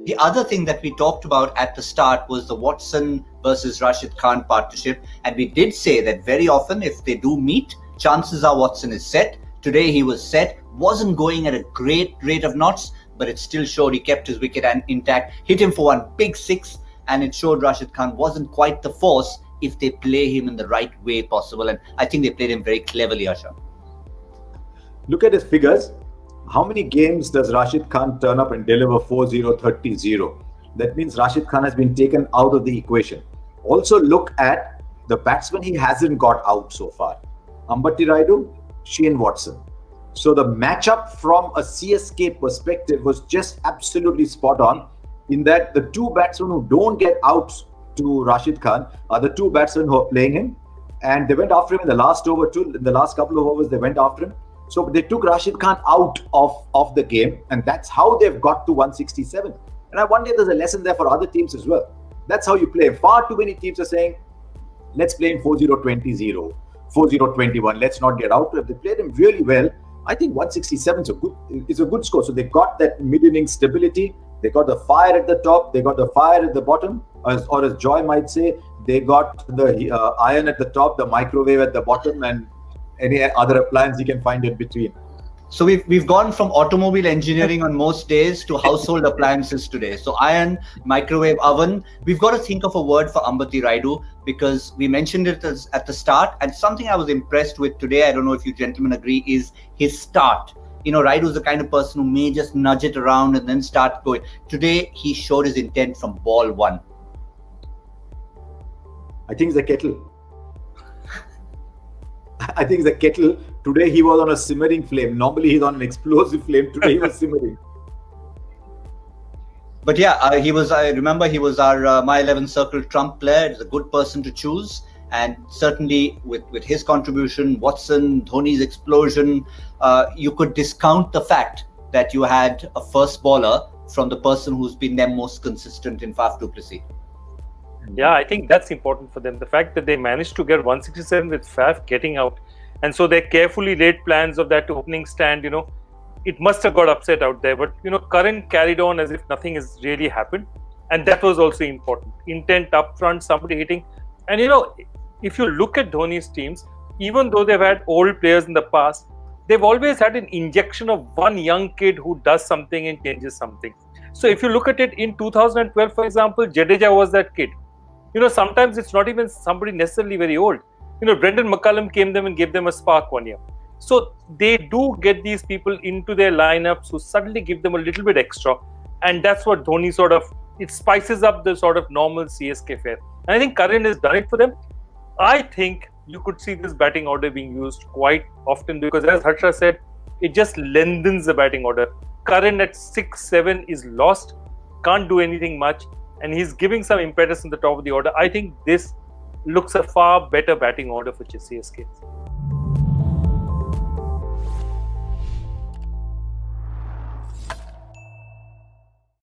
The other thing that we talked about at the start was the Watson versus Rashid Khan partnership. And we did say that very often if they do meet, chances are Watson is set. Today he was set, wasn't going at a great rate of knots, but it still showed he kept his wicket intact, hit him for one big six, and it showed Rashid Khan wasn't quite the force if they play him in the right way possible. And I think they played him very cleverly, Harsha. Look at his figures. How many games does Rashid Khan turn up and deliver 4-0, 30-0? That means Rashid Khan has been taken out of the equation. Also look at the batsman he hasn't got out so far. Ambati Rayudu, Shane Watson. So the matchup from a CSK perspective was just absolutely spot on, in that the two batsmen who don't get out to Rashid Khan are the two batsmen who are playing him, and they went after him in the last over too. In the last couple of overs, they went after him. So they took Rashid Khan out of the game, and that's how they've got to 167. And I wonder if there's a lesson there for other teams as well. That's how you play. Far too many teams are saying, let's play him 4-0, 20-0, 4-0, 21. Let's not get out. If they played him really well, I think 167 is a good score. So they got that mid-inning stability. They got the fire at the top. They got the fire at the bottom. Or as Joy might say, they got the iron at the top, the microwave at the bottom, and any other appliance you can find in between. So we've gone from automobile engineering on most days to household appliances today. So iron, microwave, oven. We've got to think of a word for Ambati Rayudu, because we mentioned it at the start, and something I was impressed with today, I don't know if you gentlemen agree, is his start. You know, Rayudu is the kind of person who may just nudge it around and then start going. Today, he showed his intent from ball one. I think it's the kettle. I think it's the kettle. Today he was on a simmering flame. Normally he's on an explosive flame. Today he was simmering. But yeah, he was. I remember he was our My 11 Circle Trump player. He's a good person to choose, and certainly with his contribution, Watson, Dhoni's explosion, you could discount the fact that you had a first bowler from the person who's been their most consistent in Faf du Plessis. Yeah, I think that's important for them. The fact that they managed to get 167 with Faf getting out. And so they carefully laid plans of that opening stand, you know, it must have got upset out there. But, you know, Curran carried on as if nothing has really happened. And that was also important. Intent up front, somebody hitting. And, you know, if you look at Dhoni's teams, even though they've had old players in the past, they've always had an injection of one young kid who does something and changes something. So if you look at it in 2012, for example, Jadeja was that kid. You know, sometimes it's not even somebody necessarily very old. You know, Brendan McCullum came them and gave them a spark one year. So they do get these people into their lineups who suddenly give them a little bit extra. And that's what Dhoni sort of, it spices up the sort of normal CSK fare. And I think Curran has done it for them. I think you could see this batting order being used quite often, because as Harsha said, it just lengthens the batting order. Curran at 6-7 is lost, can't do anything much. And he's giving some impetus in the top of the order. I think this looks a far better batting order for CSK.